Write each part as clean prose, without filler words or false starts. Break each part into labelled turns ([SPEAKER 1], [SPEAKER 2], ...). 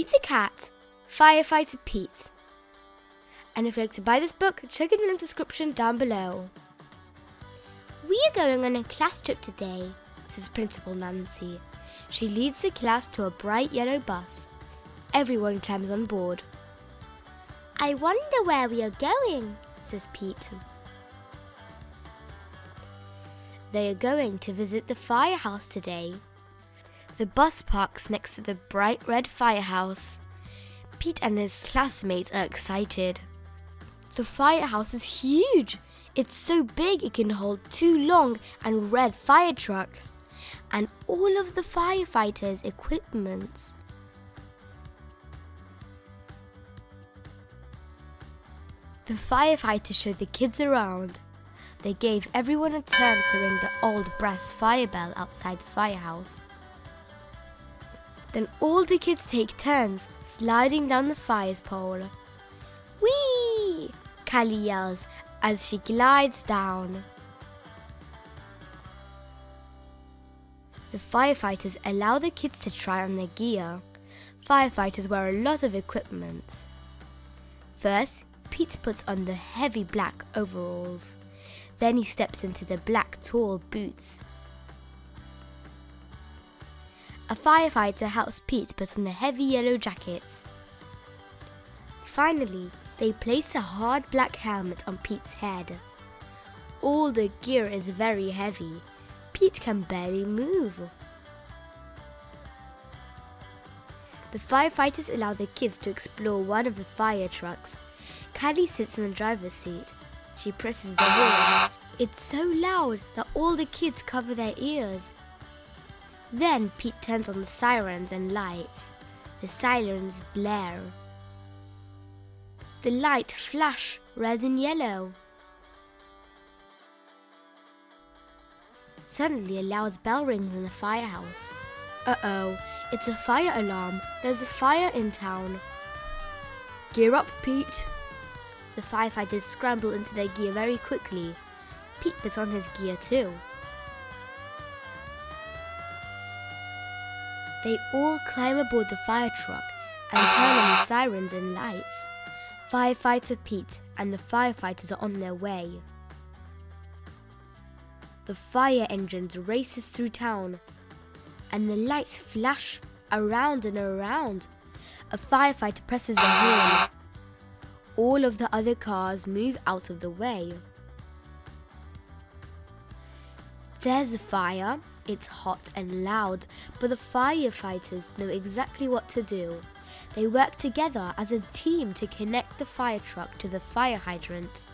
[SPEAKER 1] Pete the Cat, Firefighter Pete. And if you'd like to buy this book, check in the link description down below. We are going on a class trip today, says Principal Nancy. She leads the class to a bright yellow bus. Everyone climbs on board. I wonder where we are going, says Pete. They are going to visit the Firehouse today. The bus parks next to the bright red firehouse. Pete and his classmates are excited. The firehouse is huge. It's so big it can hold 2 long and red fire trucks and all of the firefighters' equipment. The firefighters showed the kids around. They gave everyone a turn to ring the old brass fire bell outside the firehouse. Then all the kids take turns sliding down the fire's pole. Whee! Callie yells as she glides down. The firefighters allow the kids to try on their gear. Firefighters wear a lot of equipment. First, Pete puts on the heavy black overalls. Then he steps into the black tall boots. A firefighter helps Pete put on the heavy yellow jacket. Finally, they place a hard black helmet on Pete's head. All the gear is very heavy. Pete can barely move. The firefighters allow the kids to explore one of the fire trucks. Callie sits in the driver's seat. She presses the horn. It's so loud that all the kids cover their ears. Then Pete turns on the sirens and lights. The sirens blare. The light flash red and yellow. Suddenly a loud bell rings in the firehouse. Uh-oh, it's a fire alarm. There's a fire in town. Gear up, Pete. The firefighters scramble into their gear very quickly. Pete puts on his gear too. They all climb aboard the fire truck and turn on the sirens and lights. Firefighter Pete and the firefighters are on their way. The fire engines races through town and the lights flash around and around. A firefighter presses the horn. All of the other cars move out of the way. There's a fire. It's hot and loud, but the firefighters know exactly what to do. They work together as a team to connect the fire truck to the fire hydrant.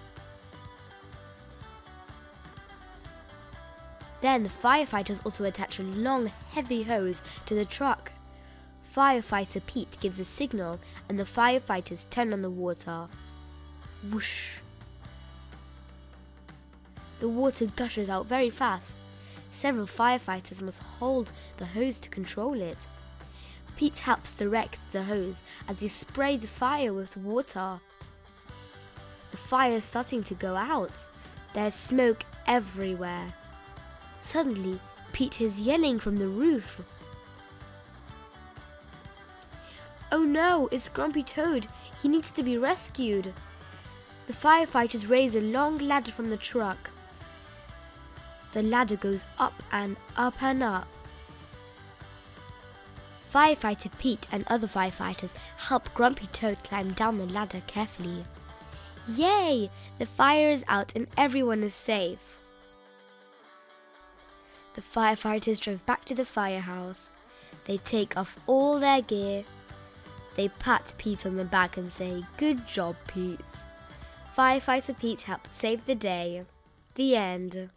[SPEAKER 1] Then the firefighters also attach a long, heavy hose to the truck. Firefighter Pete gives a signal and the firefighters turn on the water. Whoosh! The water gushes out very fast. Several firefighters must hold the hose to control it. Pete helps direct the hose as he sprays the fire with water. The fire is starting to go out. There's smoke everywhere. Suddenly, Pete is yelling from the roof. Oh no, it's Grumpy Toad. He needs to be rescued. The firefighters raise a long ladder from the truck. The ladder goes up and up and up. Firefighter Pete and other firefighters help Grumpy Toad climb down the ladder carefully. Yay! The fire is out and everyone is safe. The firefighters drove back to the firehouse. They take off all their gear. They pat Pete on the back and say, "Good job, Pete." Firefighter Pete helped save the day. The end.